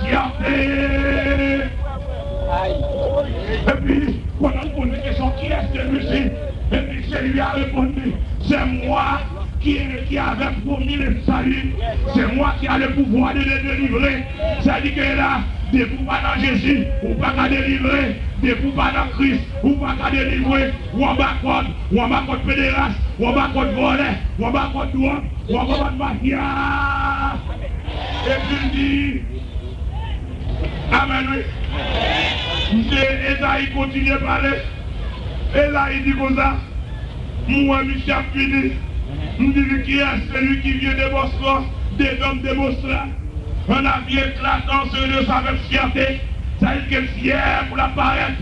fierté. Et puis, quand on pose une question, qui est celui-ci? Et puis, c'est lui a répondu, c'est moi qui avait promis le salut. C'est moi qui a le pouvoir de le délivrer. Ça dit que là, des pouvoirs dans Jésus, ou pas qu'à délivrer, des pouvoirs dans Christ, ou pas qu'à délivrer, ou en bas contre pédéraste, ou en bas contre volet, ou en bas contre drogue, ou en bas contre mafia. Et puis il dit, Amen, oui. Esaïe continue à parler. Et là, il dit comme ça, moi, Michel fini. Nous disons qui est celui qui vient de Bosco, des hommes de Bosra. Un avis éclatant sur de sa même fierté. Ça veut dire que fier pour l'apparaître.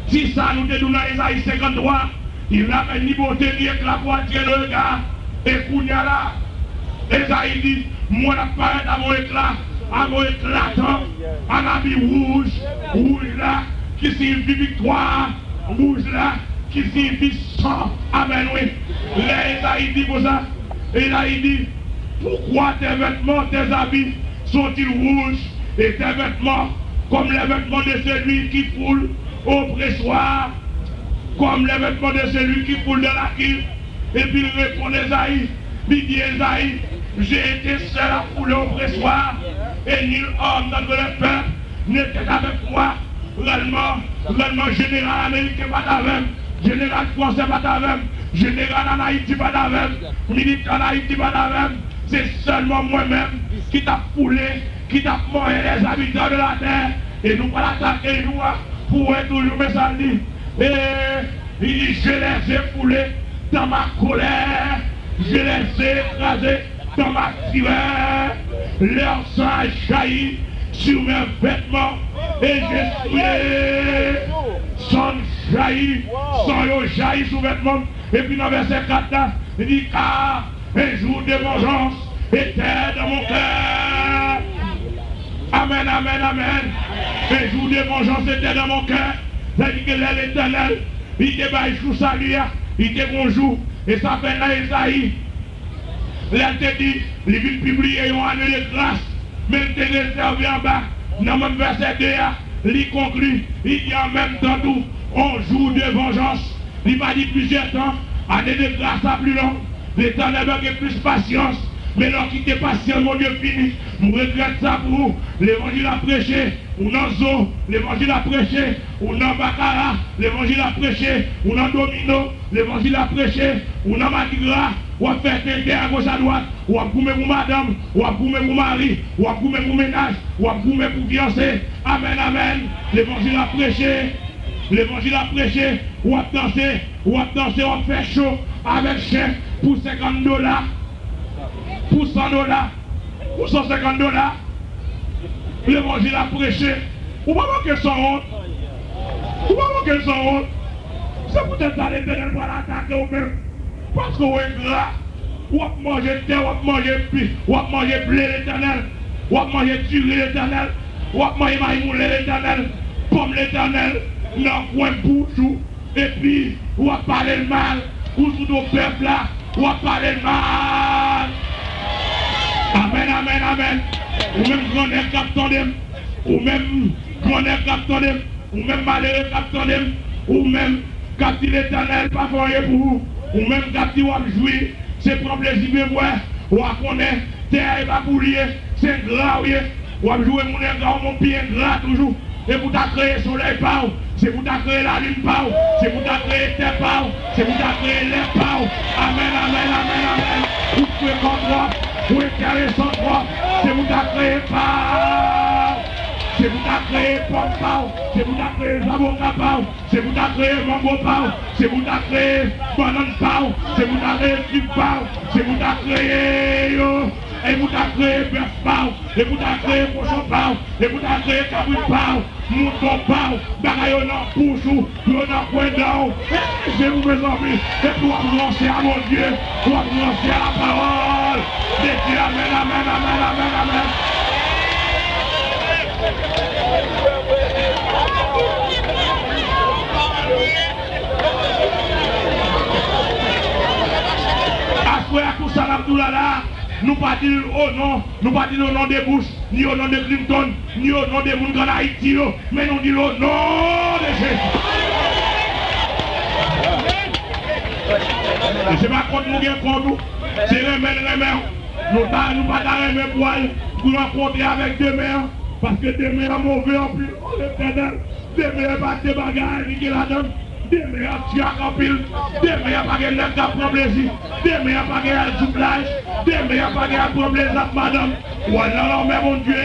Si ça nous dit dans Esaïe 53, il n'a pas ni beauté ni éclat pour attirer le regard. Et Kounia là, Esaïe dit, moi j'apparais à mon éclat, à mon éclatant, en habit rouge, rouge là, qui signifie victoire, rouge là, qui signifie sang. Amen, oui. Là, Esaïe dit pour ça. Et là, il dit, pourquoi tes vêtements, tes habits sont-ils rouges et tes vêtements comme les vêtements de celui qui foule au pressoir, comme les vêtements de celui qui foule de la quille? Et puis il répond Esaïe, il dit Esaïe, j'ai été seul à fouler au pressoir et nul homme dans le peuple n'était avec moi. Réellement général américain pas d'avem, général français pas d'avem, général en Haïti pas d'avem, militaire en Haïti pas d'avem. C'est seulement moi-même qui t'a foulé, qui t'a mangé les habitants de la terre. Et nous pas l'attaquer nous pour être toujours mes amis. Et il dit, je les ai foulés dans ma colère, je les ai écrasés dans ma fureur. Leur sang a jailli sur mes vêtements et j'ai souillé. Sang jailli, sang jailli sur mes vêtements. Et puis dans verset 4 là, il dit, car un jour de vengeance était dans mon cœur. Amen, amen, amen. Un jour de vengeance était dans mon cœur. Ça dit que l'Éternel, il te baille sous salut, il te bonjour. Et ça fait là Esaïe. Là, il te dit, il vient publier une année de grâce. Même te réservé en bas. Dans le même verset 2, il conclut, il dit en même temps tout, on joue de vengeance. Il m'a dit plusieurs temps, année de grâce à plus long. L'Éternel a plus patience. Mais non, qui était patient, mon Dieu fini. Je regrette ça pour vous. L'évangile a prêché, ou dans Zo, l'évangile a prêché, ou dans Baccarat, l'évangile a prêché, ou dans Domino, l'évangile a prêché, ou dans Matigra, ou à faire tenter à gauche à droite, ou à goumer pour madame, ou à goumer pour mari, ou à goumer pour ménage, ou à goumer pour fiancé. Amen, amen. L'évangile a prêché, l'évangile a prêché, ou à danser, ou à faire chaud avec chien pour $50. Pour $100, pour $150, l'évangile a prêché. Ou pas manquer sans honte. Ou pas manquer sans honte. C'est peut-être à l'Éternel pour l'attaquer ou même. Parce qu'on est gras. Ou à manger terre, ou à manger pi, ou à manger blé l'Éternel. Ou à manger tuer l'Éternel. Ou à manger maïmoulé l'Éternel. Pomme l'Éternel. Dans le coin bouchou. Et puis, ou à parler le mal. Ou sous nos peuples là. Ou à parler le mal. Amen, amen, amen. Ou même grand-mère capitaine, ou même grand-mère capitaine, ou même malheureux capitaine, ou même capitaine l'Éternel, pas pour vous, ou même capitaine ou à jouir, c'est pour plaisir de voir, ou à connaître, terre et pas pour lier, c'est gras, ou à jouer mon gars, mon pied gras toujours. C'est pour t'accréer le soleil, c'est pour t'accréer la lune, c'est pour t'accréer terre, c'est pour t'accréer l'air. Amen, amen, amen, amen. Vous pouvez comprendre. Pour éclairer son droit, c'est vous t'accréer pas. C'est vous t'accréer pomme, c'est vous t'accréer avocat, c'est vous t'accréer mango, c'est vous t'accréer banane, c'est vous t'accréer figue, c'est vous t'accréer et vous t'accréer bœuf, et vous t'accréer cochon, et vous t'accréer cabri, mouton, bagaille dans bouchou, dans coin d'eau. Je vous mes amis, et pour annoncer à mon Dieu, pour annoncer à la parole. Dieu, amen, amen, amen, amen, amen. Après tout ça, nous pas dire au nom, nous pas dire au nom des bouches, ni au nom de Clinton, ni au nom de monde en Haïti, mais nous disons au nom de Jésus. Et c'est pas contre nous qui est contre nous, c'est remède. Nous ne pouvons pas remettre pour rencontrer avec demain, parce que demain est mauvais en plus, on est éternel. Demain est pas de bagages qui est là-dedans. Demain tu as en pile. Demain pas de l'air qui prend plaisir. Demain pas de souplage. Demain pas de problème avec madame. Ou alors même mon Dieu,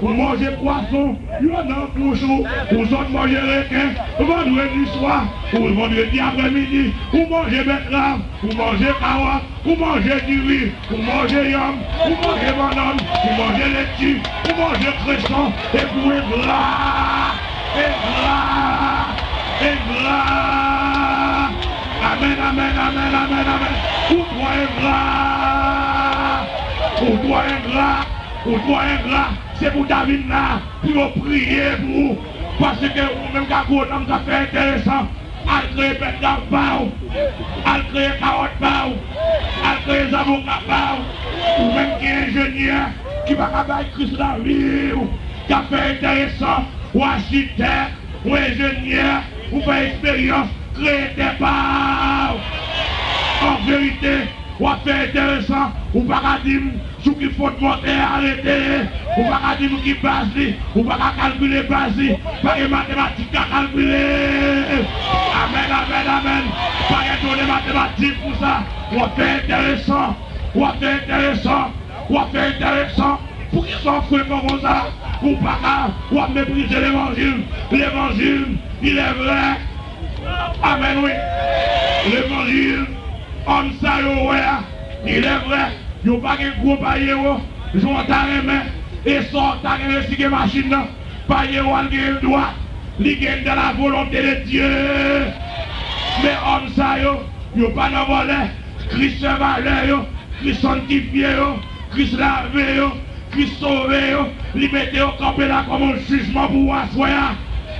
vous mangez poisson, vous en cochon, vous autres mangez requin, vendredi soir, ou vendredi après-midi, vous mangez betterave, vous mangez carotte, vous mangez du riz, vous mangez yam, vous mangez banane, vous mangez laitue, vous mangez cresson, et vous êtes gras, et gras, et gras. Amen, amen, amen, amen, amen. Pour toi est gras, pour toi est gras. Pour toi ingrat, c'est pour David là, pour prier pour vous. Parce que vous-même, quand vous avez fait intéressant, à créer Petra Pau, à créer Carotte Pau, à créer les avocats Pau, ou même qui est ingénieur, qui va travailler Christ la vie, qui a fait intéressant, ou architecte, ou ingénieur, ou fait expérience, créer des Pau. En vérité, ou a fait intéressant, ou pas dire ce qu'il faut monter, arrêter, ou pas dire qui passe, ou pas calculer base, pas de mathématiques à calculer. Amen, amen, amen. Pas de mathématiques pour ça. Ou a fait intéressant, ou a fait intéressant, ou a fait intéressant. Pour qu'ils soient foués comme ça, ou pas, ou a mépriser l'évangile. L'évangile, il est vrai. Amen, oui. L'évangile. On s'arrête, il est vrai, il n'y a pas de gros paillet, ils ont main et sortent à la machine, paillet ou le droit, ils gagnent de la volonté de Dieu. Mais on s'arrête, il n'y a pas de volet, Christ valeur, Christ sanctifié, Christ lavé, Christ sauvé, il mettait au campé là comme un jugement pour asseoir.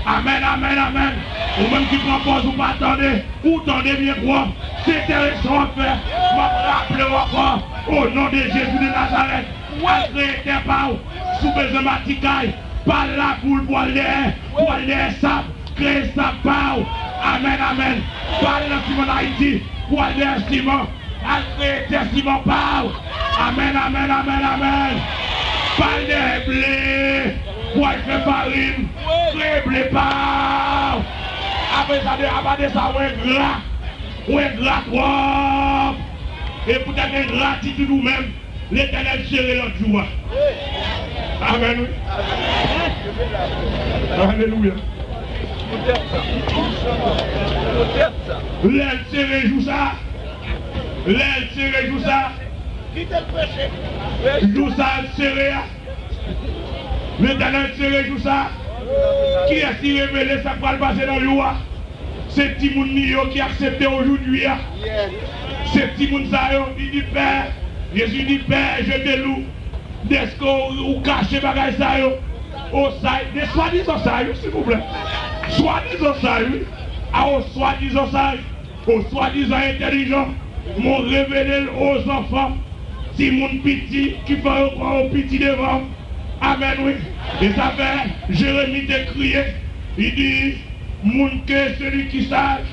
Amen, amen, amen. Ou même qui propose ou pas attendez, ou tendez bien quoi. C'est intéressant à faire. Je me rappelle encore au nom de Jésus de Nazareth. Malgré tes parents, sous besoin maticaille, par la boule pour aller sable, créer sa part. Amen, amen. Par le ciment Haïti, pour aller ciment, à créer tes ciment par. Amen, amen, amen, amen. Par les blés. Pour faire farine, créer blé par. Après ça, ça, on est gras trop. Et pour donner gratitude nous-mêmes, l'Éternel serait notre joie. Amen. Alléluia. L'aile se réjouit ça. L'aile se réjouit ça. Qui t'a prêché? Joue ça, se réjouit. L'Éternel se réjouit ça. Qui est-ce qui révélé ça pour le passer dans le roi? C'est Timoun qui a accepté aujourd'hui. C'est Timoun Sayo, il dit Père, Jésus dit Père, je te loue. Est-ce qu'on cache les bagages Sayo? Au Sayo, soi-disant Sayo, s'il vous plaît. Soi-disant Sayo, au soi-disant Sayo, au soi-disant intelligent, m'ont révélé aux enfants, Timoun petit, qui fait encore au petit devant. Amen, oui. Et ça fait, Jérémie décrié, il dit, moun que celui qui sage,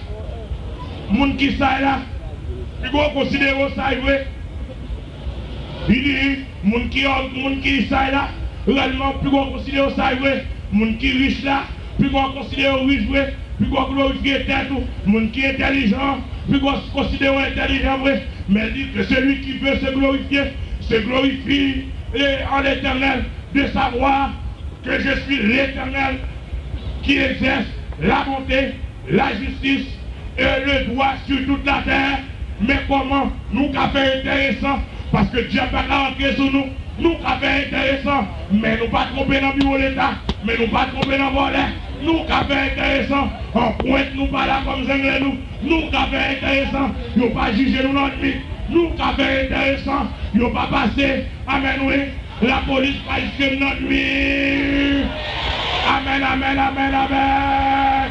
moun qui sage là, il faut considérer ça vrai. Il dit, moun qui sage là, réellement, plus qu'on considère ça vrai. Moun qui riche là, plus qu'on considère riche vrai, plus qu'on glorifie tête, moun qui est intelligent, plus qu'on considère intelligent vrai. Mais il dit que celui qui veut se glorifie en l'éternel, de savoir que je suis l'Éternel qui exerce la bonté, la justice et le droit sur toute la terre. Mais comment nous avons fait intéressant, parce que Dieu n'a pas rentré sur nous, nous avons fait intéressant, mais nous pas tromper dans le bureau de l'État, mais nous pas tromper dans le volet, nous avons fait intéressant, en pointe nous pas là comme Zenglais nous avons fait intéressant, nous pas juger nous notre vie, nous avons fait intéressant, nous pas passer, amen oui. La police va jusqu'à notre nuit. Amen, amen, amen, amen.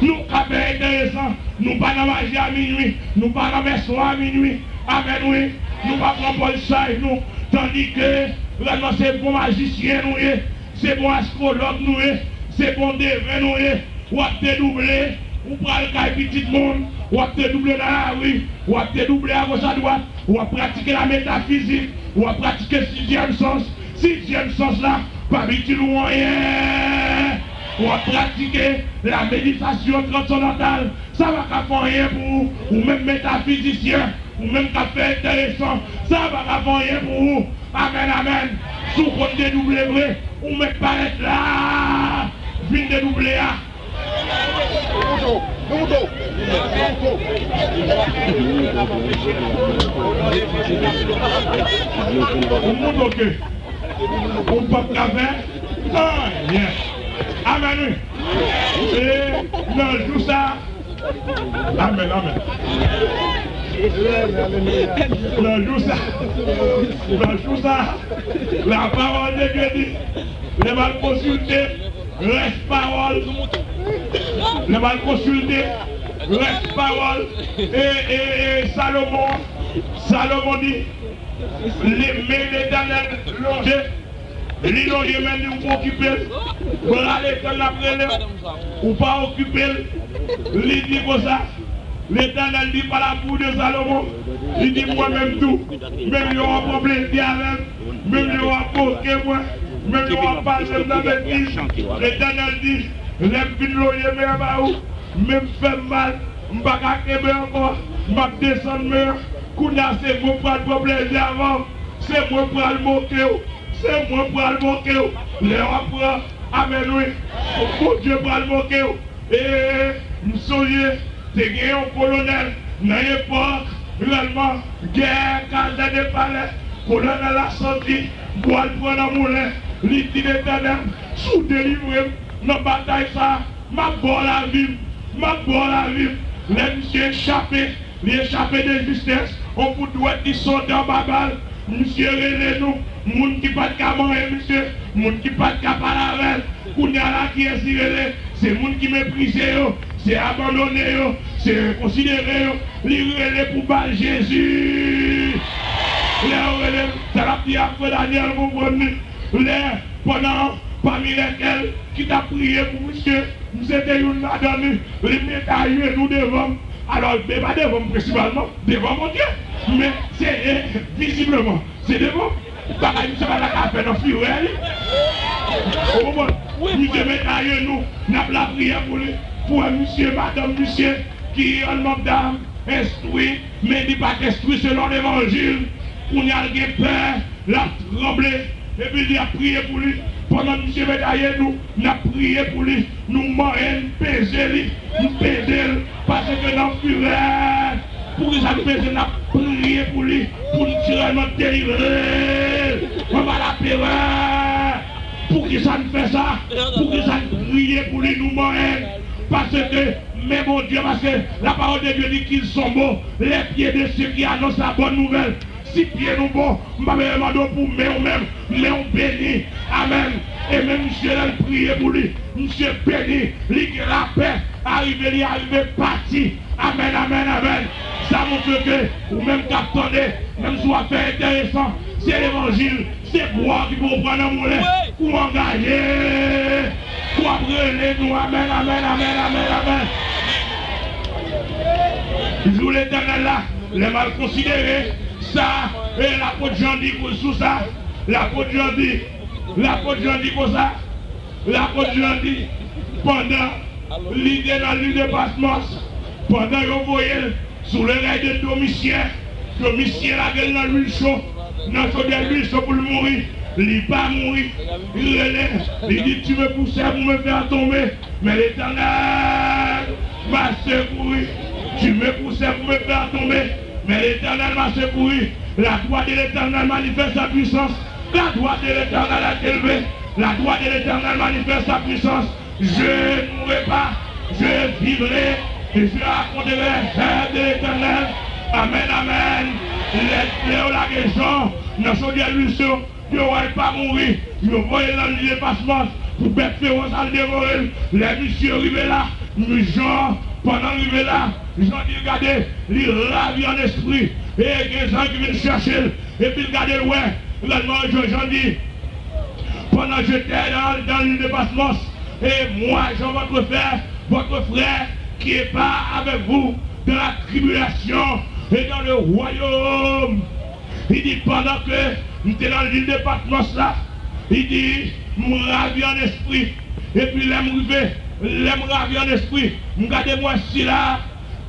Nous, avons intéressant, nous pas dans magie à minuit, nous pas dans maison à minuit. Amen, oui. Nous pas prendre Paul Saïd, nous. Tandis que Vraiment, c'est bon magicien, nous, c'est bon astrologue, nous, c'est bon devin, nous, ou à te doubler, ou pral le petit monde, ou à te doubler dans la rue, ou à te doubler à gauche à droite, ou à pratiquer la métaphysique, ou à pratiquer sixième sens. Sixième sens là, pas utile ou rien. Ou à pratiquer la méditation transcendantale, ça va faire rien pour vous, ou même métaphysicien, ou même qu'à faire intéressant, ça va faire rien pour vous. Amen, amen. Sous compte dédoubler vrai, ou même paraître là, vine dédoubler là. On peut faire. Ah, yes. Amen. Et le jour ça. Amen, amen. Le jour ça. La parole de Dieu dit. Les mal consultés, reste parole. Les mal consultés, reste parole. Et Salomon dit. Les mains d'Éternel longées. L'îlot de même ou occuper, pour aller dans la prière, ou pas occuper, il dit comme ça. L'Éternel dit par la bouche de Salomon, il dit moi-même tout, même il y aura un problème avec, même il y aura un poké moi, même il y aura pas de bêtise. L'Éternel dit, les l'îlot de même fait mal, je ne vais pas kébé encore, je vais descendre, Kounia c'est moi pour le problème avant, c'est moi pour le moquer. C'est moi pour le moquer. Les rois amen oui. Mon Dieu pour le moquer. Et nous soyez, c'est gagné un colonel. Dans l'époque, réellement, guerre, calde de palais. Colonel a sorti, bois le prendre en moulin. L'idée d'éternel, sous délivré, dans la bataille ça, ma bonne la vie, ma bonne la vie. Les monsieur échappés, les échappés de justesse, on peut doit qu'ils sont dans ma balle. Monsieur relais-nous, moun qui pas de camarade, monsieur, moun qui pas de camarade, Kounyala qui est si relais, c'est moun qui méprise, c'est abandonné, c'est considéré, les relais pour battre Jésus. Les relais, c'est la petite après Daniel, vous comprenez, pendant, parmi lesquels, qui t'a prié pour monsieur, nous étions une madame, les médailles nous devant. Alors, pas devant principalement, devant mon Dieu. Mais c'est visiblement, c'est devant. Parce que nous sommes à la café dans le furel. Au moment où nous devons nous, nous avons la prière pour un monsieur, madame, monsieur, qui est un homme d'âme, instruit, mais il n'est pas instruit selon l'évangile. On a peur, l'a tremblé, et puis il a prié pour lui. Pendant que monsieur médaillé nous, avons prié pour lui, nous m'avons pesé lui, nous pesé parce que dans le furel, pour que ça nous fasse, nous avons prié pour lui, pour nous tirer notre délivré. On va la peur. Pour que ça nous fait ça, pour que ça nous prie pour lui, nous m'avons. Parce que, mais mon Dieu, parce que la parole de Dieu dit qu'ils sont beaux, les pieds de ceux qui annoncent la bonne nouvelle. Si pieds nous bons, je vais demander pour nous-mêmes, mais on bénit. Amen. Et même monsieur a prié pour lui. Monsieur béni, lui la paix, arrivé, parti. Amen, amen, amen. Ça montre que, ou même qu'attendez, même si on va faire intéressant, c'est l'évangile, c'est boire qui vous prendre un moulin, ou engager, ou brûler nous. Amen, amen, amen, amen, amen. Jour l'éternel là, les mal considérés. Ça, et l'apôtre Jean dit sous ça, l'apôtre Jean dit comme ça, l'apôtre Jean dit, pendant l'idée dans l'île de Patmos, pendant que vous voyez sous le rail de Domitien la gueule dans l'huile chaude, dans l'huile chaude pour le mourir, il n'est pas mourir, il relève, il dit tu me pousses pour me faire tomber, mais l'Éternel m'a secouru, tu me pousses pour me faire tomber. Mais l'Éternel m'a secouru. La droite de l'Éternel manifeste sa puissance. La droite de l'Éternel est élevée. La droite de l'Éternel manifeste sa puissance. Je ne mourrai pas. Je vivrai. Et je raconterai l'œuvre de l'Éternel. Amen, amen. Les la guérison. Dans son Dieu, lui, ils ne vont pas mourir. Ils vont voyer dans le dépassement. Pour bête féroce à le dévorer. Les messieurs arrivés là. Jean, pendant arrivé là. Ils ont dit, regardez, ils ravient en esprit. Et il y a des gens qui viennent chercher. Et puis, regardez, ouais, J'en dis, pendant que j'étais dans l'île de Patmos, et moi, Jean, votre frère, qui est pas avec vous dans la tribulation et dans le royaume. Il dit, pendant que j'étais dans l'île de Patmos là, il dit, me ravi en esprit. Et puis, l'aime ravi en esprit. Regardez-moi si là,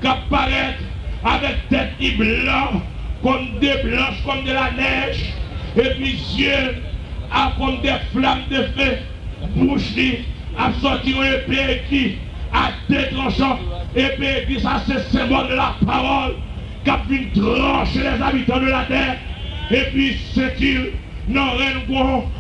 qu'apparaître avec tête qui blanc, comme des blanches, comme de la neige. Et puis, yeux, comme des flammes de feu. Bouche, a sorti une épée qui a tête tranchant. Épée qui, ça, c'est symbole de la parole, qui a pu trancher les habitants de la terre. Et puis, c'est-il, non, rien,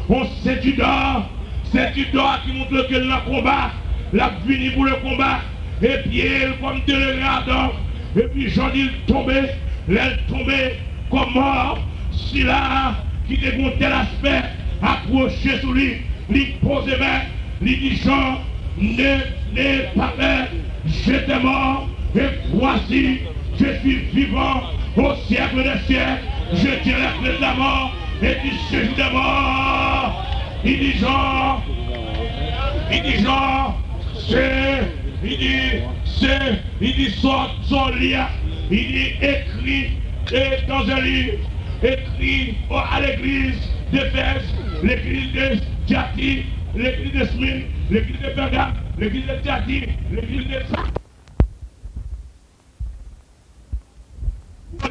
on c'est-tu d'or. C'est-tu d'or qui montre que le combat, la fini pour le combat. Et puis, elle, comme de le regardant. Et puis, j'en dis, tomber, l'aile tomber, comme mort. Si là, qui dégonte tel aspect, approché sous lui, lui pose main, lui dit, Jean, n'aie pas peur, j'étais mort, et voici, je suis vivant au siècle des siècles, je tiens la clé de la mort, et du séjour de mort. Il dit Jean, il dit son lien, il dit écrit et dans un livre, écrit à l'église d'Éphèse, l'église de Thyatire, l'église de Smyrne, l'église de Pergame, l'église de Thyatire, l'église de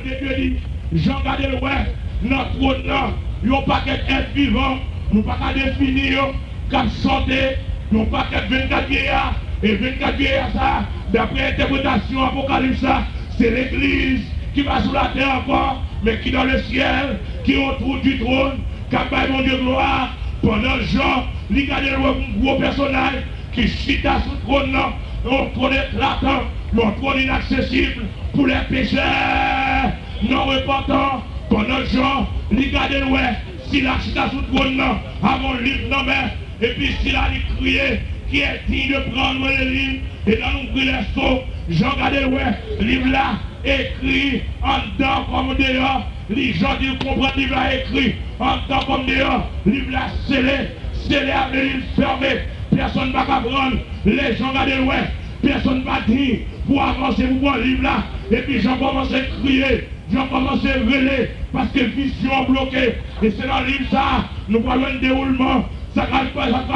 Dieu dit, Jean gardé le ouais, notre trône là, ils n'ont pas qu'être être vivant, nous pas qu'à définir, qu'à chanter, ils n'ont pas qu'être 24 vieillards, et 24 vieillards ça, d'après interprétation apocalypse ça, c'est l'église qui va sous la terre encore, mais qui dans le ciel, qui autour du trône, qui a pas mon Dieu gloire, pendant Jean, il garde un gros personnage qui chita sous le trône là, un trône éclatant, un trône inaccessible pour les pécheurs non repentants. Pendant Jean, il garde ouais, s'il a chita sous le trône là, avant le livre non mais, et puis s'il a crié, qui est digne de prendre le livre, et dans l'ouvrir les seaux, Jean garde ouais, livre là, écrit en dedans comme dehors, les gens disent comprendre livre là écrit en dedans comme dehors, livre là scellé avec livre fermé, personne ne va prendre, les gens regardent ouais, personne ne va dire pour avancer pour voir le livre là, et puis j'en commence à crier, j'en commence à rêler, parce que vision bloquée, et c'est dans le livre ça, nous voyons le déroulement, ça va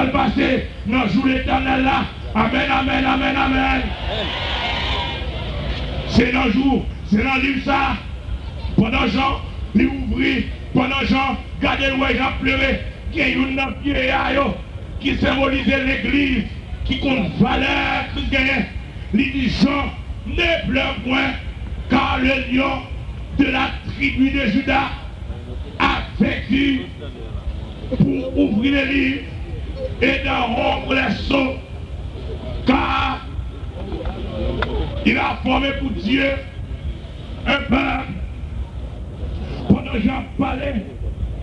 passer dans le jour éternel là, amen, amen, amen, amen. C'est dans le jour, c'est dans le livre ça. Pendant Jean, il ouvrit, pendant Jean, gardez le ouais, Jean pleurait, qu'il y a une vieille qui symbolisait l'église, qui compte valeur, qui gagne. Il dit Jean, ne pleure point, car le lion de la tribu de Judas a vécu pour ouvrir les livres et d'en rompre les sceaux, car il a formé pour Dieu un peuple. Pendant que j'en parlais,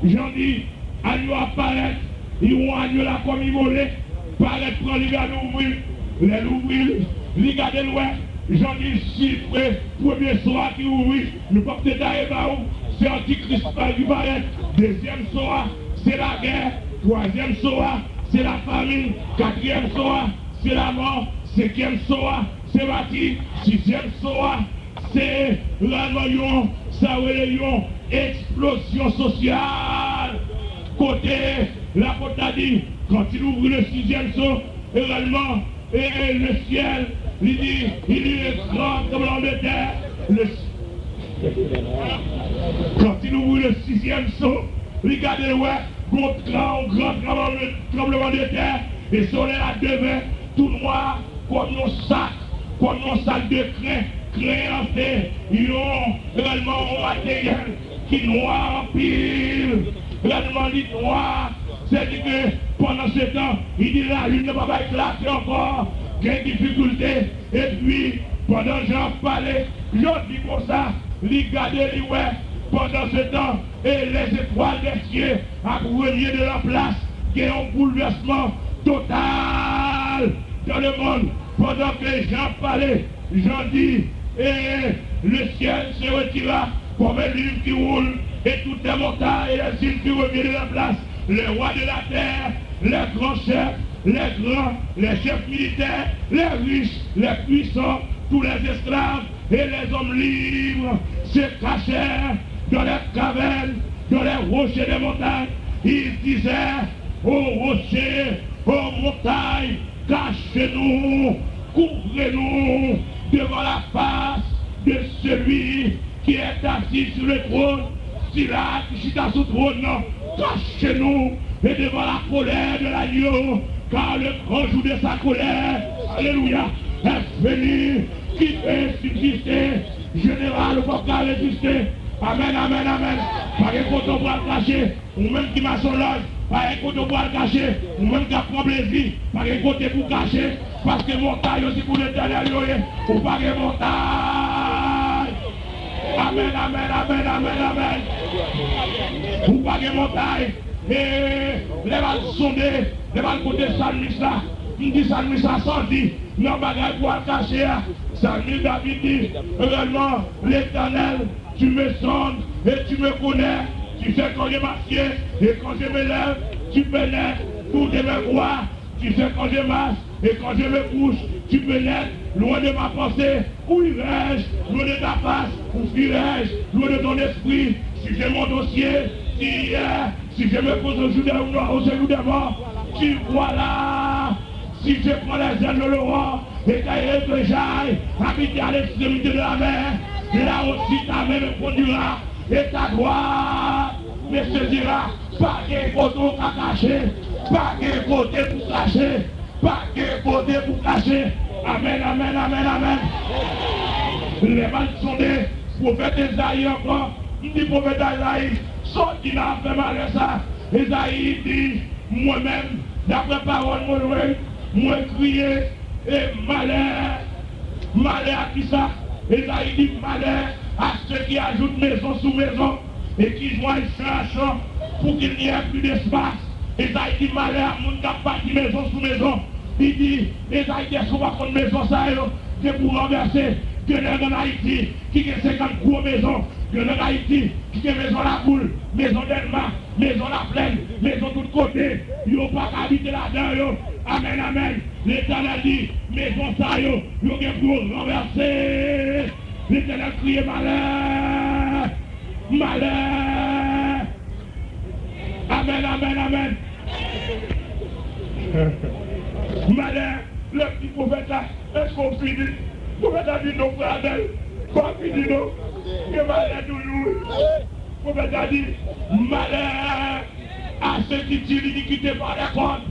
j'en dis, agneau apparaître, ils vont agneau là comme ils volaient, paraître prendre les gars l'ouvrir, les garder loin. J'en dis, chiffre, premier soir qui ouvrit, nous pouvons peut-être arriver où, c'est Antichrist qui paraît, deuxième soir, c'est la guerre, troisième soir, c'est la famine, quatrième soir, c'est la mort, cinquième soir, c'est bâti, sixième soir, c'est l'annoyant, ça réunion, explosion sociale. Côté, la côte a dit, quand il ouvre le sixième saut, également, et le ciel, il dit, il est grand tremblement de terre. Quand il ouvre le sixième saut, regardez, ouais, grand tremblement de terre, et sur les là devait tout noir, comme nos sacs de craie en fait, ils ont réellement un matériel qui noir en pile, réellement dit noir, c'est-à-dire que pendant ce temps, il dit la lune ne va pas éclater encore, quelle difficulté, et puis pendant que j'en parlais, j'en dis comme ça, les garder les ouais, pendant ce temps, et les étoiles des cieux, à renier de la place, qui est un bouleversement total dans le monde. Pendant que j'en parlais, j'en dis, et le ciel se retira comme un livre qui roule, et toutes les montagnes et les îles qui reviennent de la place, les rois de la terre, les grands chefs, les grands, les chefs militaires, les riches, les puissants, tous les esclaves et les hommes libres se cachèrent dans les cavernes, dans les rochers des montagnes. Ils disaient aux rochers, aux montagnes, cachez-nous, couvrez-nous devant la face de celui qui est assis sur le trône. Si là, qui est sur le trône, cachez-nous et devant la colère de l'agneau, car le grand jour de sa colère, alléluia, est venu, qui peut subsister, général ou pas résister. Amen, amen, amen. Pas de côté pour le cacher, ou même qui m'a son l'âge, pas de côté pour le cacher, ou même qui a prend plaisir, pas de côté pour cacher, parce que montagne aussi pour l'éternel, ou pas de montagne. Amen, amen, amen, amen, amen. Ou pas de montagne. Et les balles sondées, les balles côté Salmis là, il dit Salmis là sans dire, non, bagaille pour le cacher, Salmis David dit, réellement, l'éternel, tu me sondes et tu me connais, tu sais quand je m'assieds et quand je me lève, tu pénètres toutes mes voies, tu sais quand je marche et quand je me couche, tu pénètres loin de ma pensée, où irai-je, loin de ta face, où fuirai-je, loin de ton esprit, si j'ai mon dossier, si je me pose au genou des morts, tu vois là, si je prends les ailes de l'aurore, et que j'aille habiter à l'extrémité de la mer, là aussi ta main me conduira, et ta droite me saisira, pas de côté pour cacher, pas de côté pour cacher, pas de côté pour cacher. Amen, amen, amen, amen. Les balles sondées, prophète Esaïe encore, il dit prophète Esaïe, sorti là, fait mal à ça. Esaïe dit, moi-même, d'après parole, moi crier, et malheur, malheur à qui ça? Esaïe dit malheur à ceux qui ajoutent maison sous maison et qui joignent champ à champ pour qu'il n'y ait plus d'espace. Esaïe dit malheur à mon qui a bâti maison sous maison. Il dit, Esaïe dit, est-ce qu'on va prendre maison ça, c'est pour renverser. Que dans Haïti, qui a 50 gros maisons, que dans Haïti, qui a maison la boule, maison d'Elma, maison la plaine, maison de tous côtés, ils n'ont pas habité là-dedans. Amen, amen. L'Éternel dit, maison ça, ils ont pour renverser. L'Éternel crie malheur, malheur. Amen, amen, amen. Malheur, le petit prophète là, est-ce qu'on finit? Le prophète a dit non, frère d'elle, pas fini non, que malheur toujours. Le prophète a dit, malheur à ceux qui tirent l'iniquité par les cordes,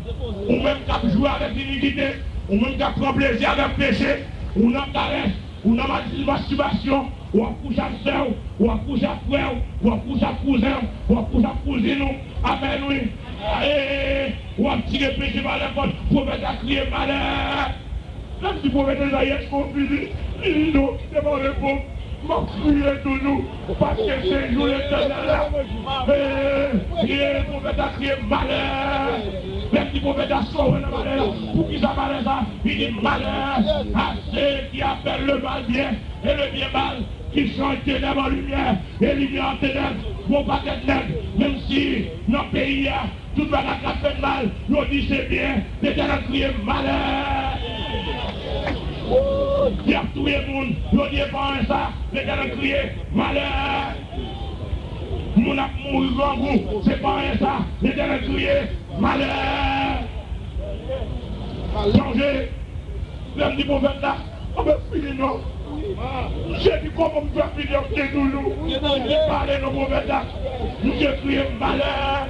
ou même qui jouent avec l'iniquité, ou même qui prend plaisir avec le péché, ou dans caresse, ou dans masturbation, ou en couche à soeur, ou en couche à frère, ou en couche à cousin, ou en couche à cousine. Amen, oui. Ou en tirer péché par les cordes, le prophète a crié malheur. Même si le prophète Esaïe est confus, il dit non, c'est pas le pauvre. M'a crié toujours, parce que c'est le jour l'éternel là. Et le prophète a crié malheur. Même si le prophète a sauvé le malheur, pour qui ça malheur ça? Il dit malheur à ceux qui appellent le mal bien et le bien mal, qui changent ténèbres en lumière et lumière en ténèbres, pour pas être nègre, même si dans le pays, tout le monde a fait de mal, nous dit c'est bien, l'éternel a crié malheur. Il y a tout le monde, nous dit pas ça, l'éternel a crié malheur. Mon a mouru en vous, c'est pas ça, l'éternel a crié malheur. Changer, l'homme du prophète là, on me finit non. J'ai dit comment on peut finir chez nous. Parlez nos prophètes là, nous j'ai crié malheur.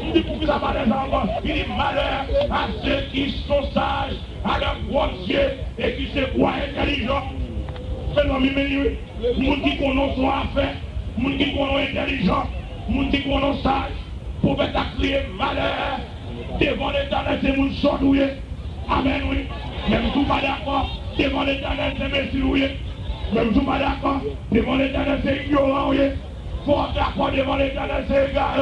Il dit pour que ça malheur encore. Il dit malheur à ceux qui sont sages, à leurs gros yeux et qui se croient intelligents. C'est l'homme immédiat. Les gens qui connaissent son affaire, les gens qui connaissent intelligents, les gens qui connaissent sages, pour faire crier malheur. Devant l'éternel, c'est mon sordouillé. Amen, oui. Même si vous pas d'accord, devant l'éternel, c'est messie. Même si vous pas d'accord, devant l'éternel, c'est ignorant. Faut être d'accord devant l'éternel, c'est égaré.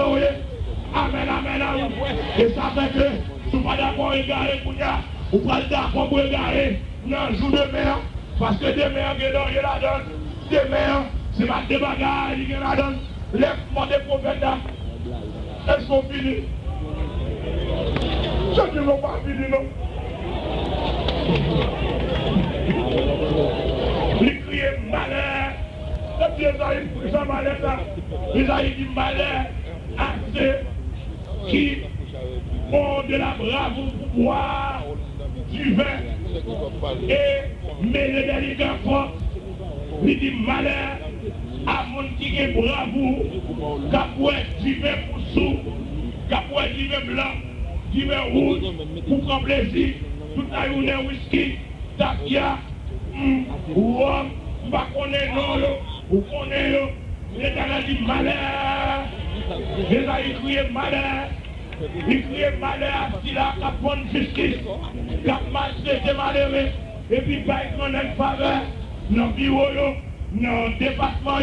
Amen, amen, amen. Et ça fait que, si vous pas d'accord, égaré, vous pas d'accord pour égarer dans le jour de mer. Parce que demain, il y a la donne. Demain, c'est pas des bagages, il y a la donne. Lèvement des prophètes, elles sont finies. Je ne veux pas finir, non. Les crier malheur. Et puis Esaïe dit ça malheur là. Esaïe dit malheur à ceux qui ont de la bravoure pour boire du vin et mêler des liqueurs fortes. Il dit malheur à mon qui est bravoure, qui a du vin pour sous, qui a du vin blanc, du vin rouge, pour prendre plaisir, tout à l'heure whisky, takia, rhum, pas qu'on est non, ou qu'on est là, l'Éternel dit malheur, Esaïe criait malheur, il criait malheur, si là, qui a bonne justice, qui a marché des malheureux, et puis pas qu'on ait faveur, dans le bureau, dans le département,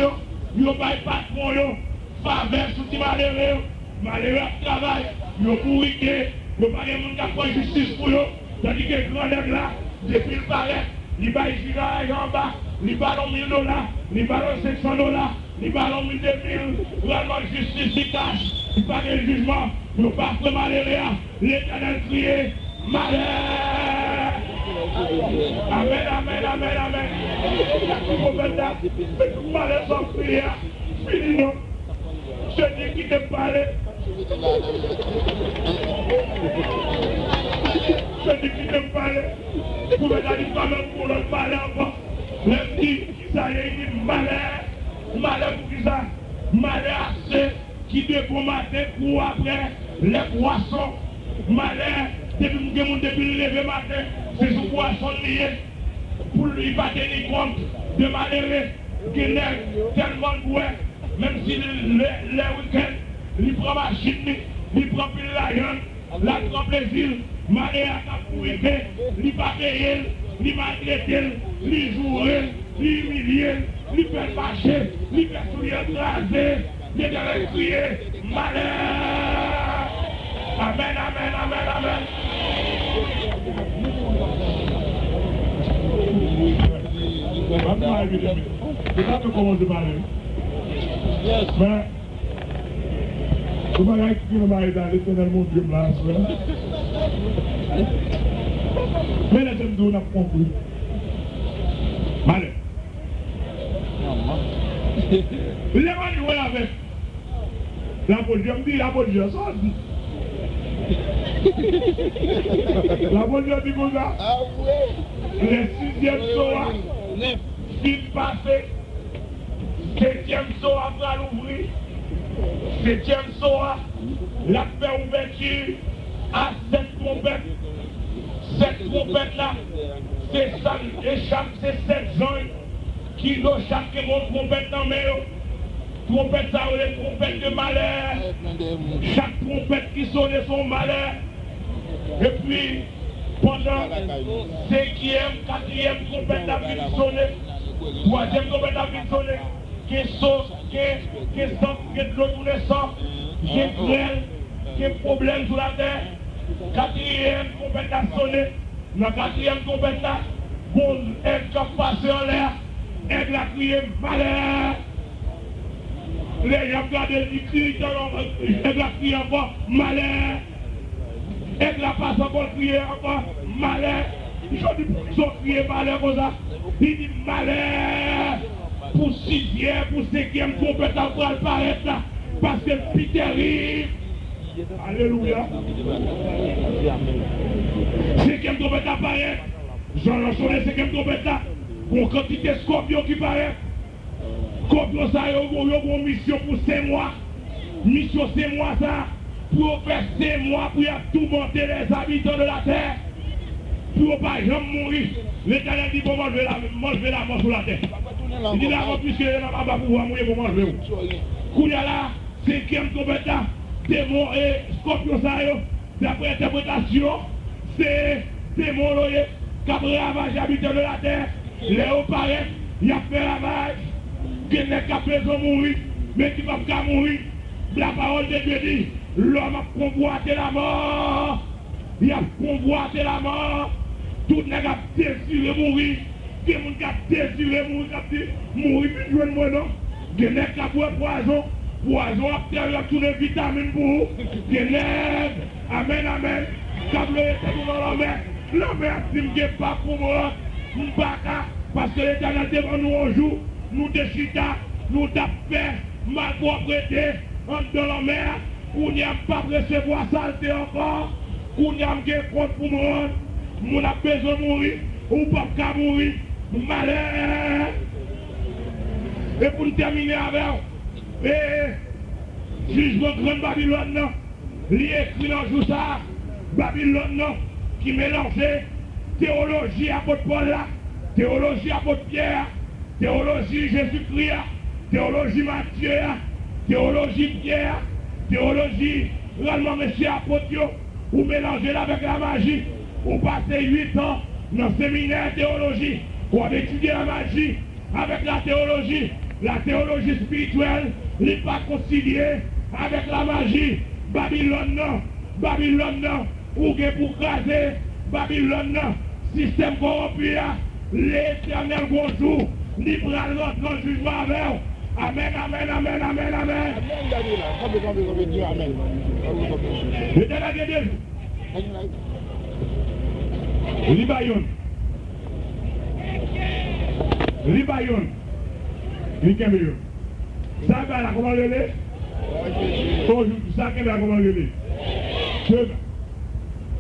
yo pas patron, faveur sous les malheureux, malheureux travail, yo pourrité, yo pas de monde qui a fait justice pour eux, tandis que le grand là, depuis le paraît, il va y en bas, il va dans $1000, il va dans $500, il va dans 1000, 2000, vraiment justice, il cache, il pas de jugement, il n'y a pas de malheur, l'Éternel criait, malheur. Amen, amen, amen, amen. Malheur sans prière, fini non. Je dis qui te parle. Je dis qui te parle. Vous me dites quand même pour le malheur encore. Même dit, ça y est, il dit malheur. Malheur pour qui ça? Malheur c'est qui depuis matin pour après les poissons. Malheur, depuis le lever matin, c'est sous poisson lié. Pour lui pas tenir compte de malheureux qui n'est tellement doué. Même si le week-end, il prend ma chimie, il prend plus la viande, la prend plaisir, malheur à pourrité, il pas payer, il maltraiter, il jouer, il humilier, il fait marcher, il fait souiller écraser, il fait crier, malheur. Amen, amen, amen, amen. C'est pas que comment je parle. Mais, comment est-ce que je vais dans l'éternel mon Dieu là? Mais les hommes d'eau n'ont pas compris. Malheur. Les gens qui jouent avec. La police me dit, la police ça dit. La police dit comme ça. Les 6e soir, film passé, 7e soir après l'ouvrir, 7e soir, la paix ouverture à 7 trompettes. 7 trompettes là, c'est ça, et chaque, c'est 7 gens qui ont chaque trompette dans mes trompette ça, les trompettes de malheur. Chaque trompette qui sonne son malheur. Et puis, pendant 5e, 4e trompette a vu sonner, 3e trompette a vu sonner, qui sort, qui de l'eau tous les sangs, qui grêle, qui problème sur la terre. 4e trompette a sonné, dans 4e trompette là, bon, elle qui a passé en l'air, elle a crié malheur. Les gens regardent les cris, elle a crié encore malheur. Elle a passé encore crié encore malheur. Ils ont crié malheur comme ça. Il dit malheur. Pour 6e, pour 5e trompette à apparaître là. Parce que c'est plus terrible. Alléluia. 5e trompette apparaît. J'en ai sonné 5e trompette là. Pour quantité de scorpions qui paraît. Scorpion ça, il y a une mission pour 5 mois. Mission 5 mois ça. Pour faire 5 mois pour tout monter les habitants de la terre. Pour ne pas jamais mourir. L'Éternel dit pour m'enlever la mort sur la terre. Il dit la mort puisque je n'ai pas pouvoir mourir pour m'enlever. Kouya là, 5e trompette là, démon et scorpion ça, d'après l'interprétation, c'est démon qui a ravagé les habitants de la terre. Les hauts paraissent, il a fait ravage. Qui n'est qu'à présent mourir, mais qui ne va pas mourir. La parole de Dieu dit, l'homme a convoité la mort. Il a convoité la mort. Tout le monde a désiré mourir. Qui a désiré mourir, mourir, puis je ne moi non. Qui n'est qu'à boire poison. poison bactérien, toutes les vitamines pour vous. Amen, amen. Quand le était dans la mer dit que pas pour moi, parce que l'Éternel devant nous un jour, nous déchita, nous tapons, mal pour prêter, dans la mer, où n'y a pas recevoir saleté encore, où n'y a pas compte pour moi, nous avons besoin de mourir, ou pas qu'à mourir, malheur. Et pour terminer avec, jugement Grande Babylone, il est écrit dans jour ça, Babylone qui mélangeait théologie apôtre Paul là, théologie apôtre Pierre, théologie Jésus-Christ, théologie Matthieu, théologie Pierre, théologie réellement monsieur apôtre, ou mélanger avec la magie, ou passer 8 ans dans le séminaire théologie, ou étudier la magie avec la théologie spirituelle, n'est pas conciliée avec la magie. Babylone non, ou pour craser, Babylone non, système corrompu, l'Éternel bonjour, libre à notre jugement avec. Amen. Libayon. Ça va comment le lait? Ça va comment le lait?